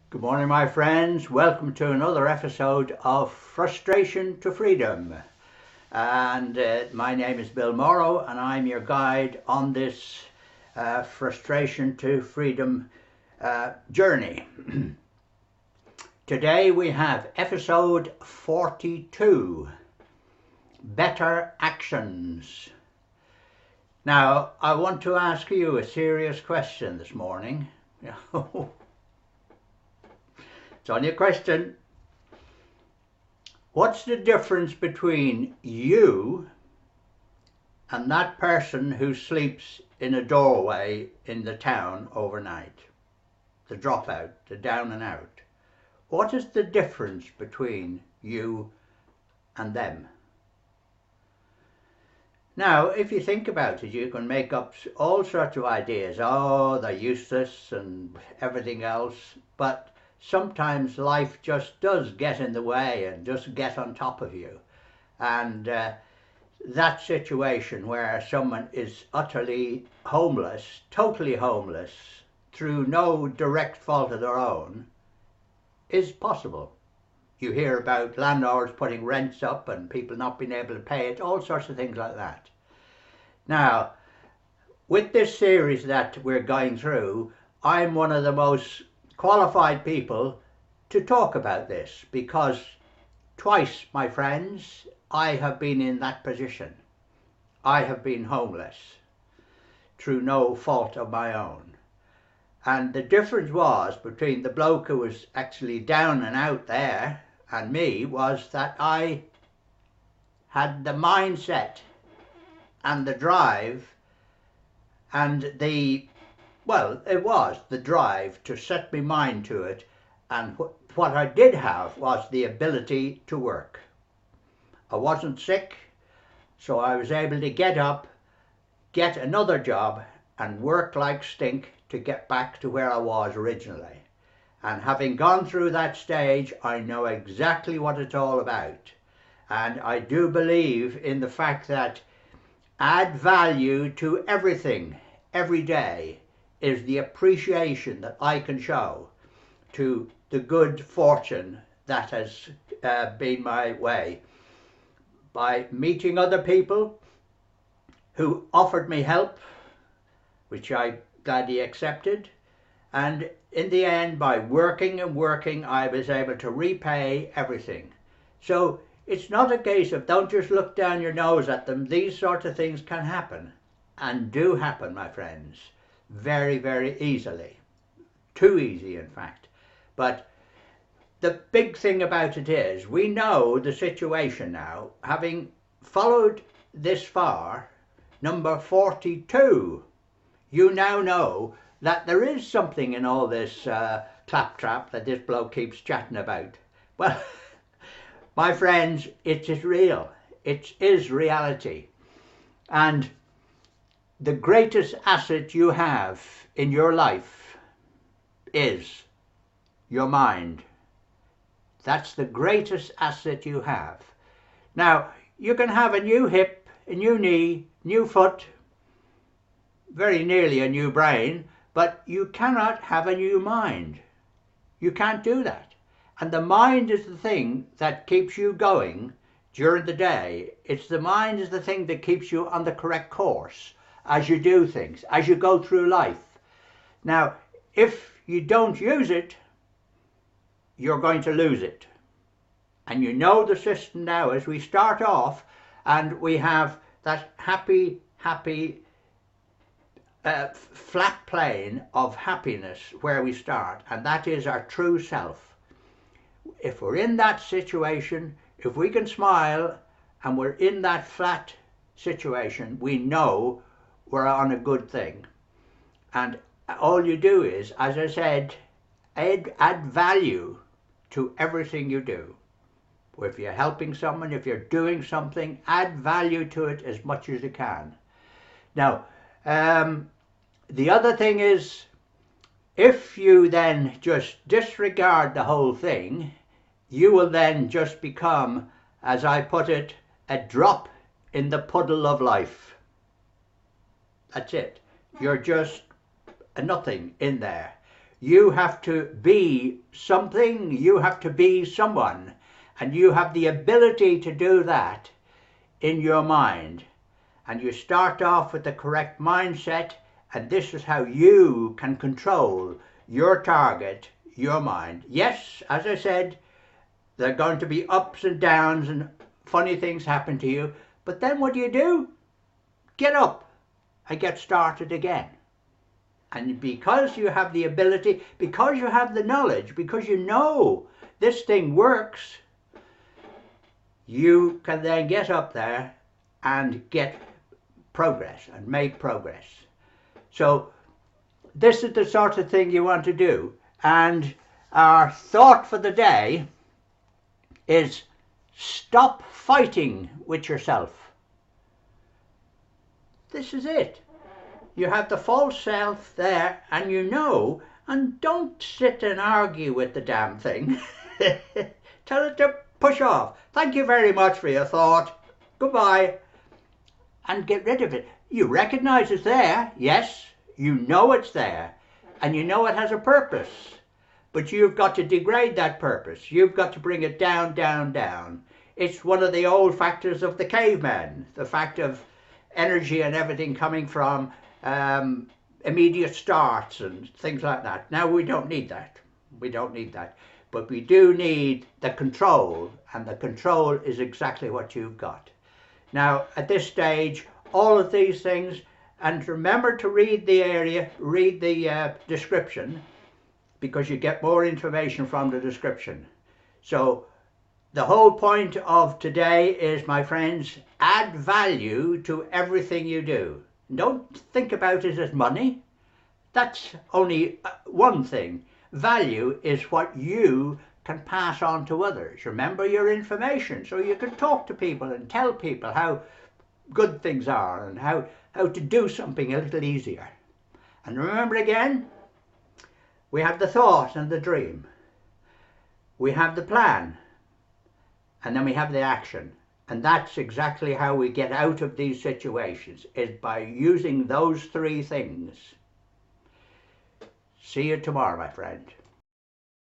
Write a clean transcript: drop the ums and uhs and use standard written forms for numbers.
Good morning, my friends. Welcome to another episode of Frustration to Freedom. And my name is Bill Morrow, and I'm your guide on this frustration to freedom journey. Today we have episode 42, Better Actions. Now, I want to ask you a serious question this morning. It's only a question. What's the difference between you and that person who sleeps in a doorway in the town overnight? The dropout, the down and out. What is the difference between you and them? Now, if you think about it, you can make up all sorts of ideas. Oh, they're useless and everything else. But sometimes life just does get in the way and just get on top of you. And that situation where someone is utterly homeless, totally homeless, through no direct fault of their own, is possible. You hear about landlords putting rents up and people not being able to pay it, all sorts of things like that. Now, with this series that we're going through, I'm one of the most qualified people to talk about this because twice, my friends, I have been in that position. I have been homeless through no fault of my own. And the difference was between the bloke who was actually down and out there and me was that I had the mindset and the drive and it was the drive to set my mind to it, and what I did have was the ability to work. I wasn't sick, so I was able to get up, get another job and work like stink to get back to where I was originally. And having gone through that stage, I know exactly what it's all about. And I do believe in the fact that add value to everything every day is the appreciation that I can show to the good fortune that has been my way by meeting other people who offered me help, which I gladly accepted, and in the end, by working and working, I was able to repay everything. So it's not a case of don't just look down your nose at them. These sort of things can happen, and do happen, my friends, very, very easily. Too easy, in fact. But the big thing about it is we know the situation now, having followed this far, number 42. You now know that there is something in all this claptrap that this bloke keeps chatting about. Well, my friends, it is real. It is reality. And the greatest asset you have in your life is your mind. That's the greatest asset you have. Now, you can have a new hip, a new knee, new foot, very nearly a new brain, but you cannot have a new mind. You can't do that. And the mind is the thing that keeps you going during the day. It's the mind is the thing that keeps you on the correct course as you do things, as you go through life. Now, if you don't use it, you're going to lose it. And you know the system now as we start off and we have that happy, flat plane of happiness where we start, and that is our true self. If we're in that situation, if we can smile and we're in that flat situation, we know we're on a good thing. And all you do is, as I said, add value to everything you do. If you're helping someone, if you're doing something, add value to it as much as you can. Now, the other thing is, if you then just disregard the whole thing, you will then just become, as I put it, a drop in the puddle of life. That's it. You're just a nothing in there. You have to be something, you have to be someone, and you have the ability to do that in your mind. And you start off with the correct mindset, and this is how you can control your target, your mind. Yes, as I said, there are going to be ups and downs and funny things happen to you, but then what do? Get up and get started again. And because you have the ability, because you have the knowledge, because you know this thing works, you can then get up there and get progress and make progress. So this is the sort of thing you want to do. And our thought for the day is stop fighting with yourself. This is it. You have the false self there, and you know, and don't sit and argue with the damn thing. Tell it to push off. Thank you very much for your thought. Goodbye. And get rid of it. You recognize it's there, yes, you know it's there, and you know it has a purpose. But you've got to degrade that purpose. You've got to bring it down, down, down. It's one of the old factors of the caveman, the fact of energy and everything coming from immediate starts and things like that. Now we don't need that. We don't need that. But we do need the control, and the control is exactly what you've got. Now at this stage, all of these things, and remember to read the description, because you get more information from the description. So the whole point of today is, my friends, add value to everything you do. Don't think about it as money. That's only one thing. Value is what you can pass on to others. Remember your information, so you can talk to people and tell people how good things are and how to do something a little easier. And remember again, we have the thought and the dream. We have the plan. And then we have the action. And that's exactly how we get out of these situations, is by using those three things. See you tomorrow, my friend.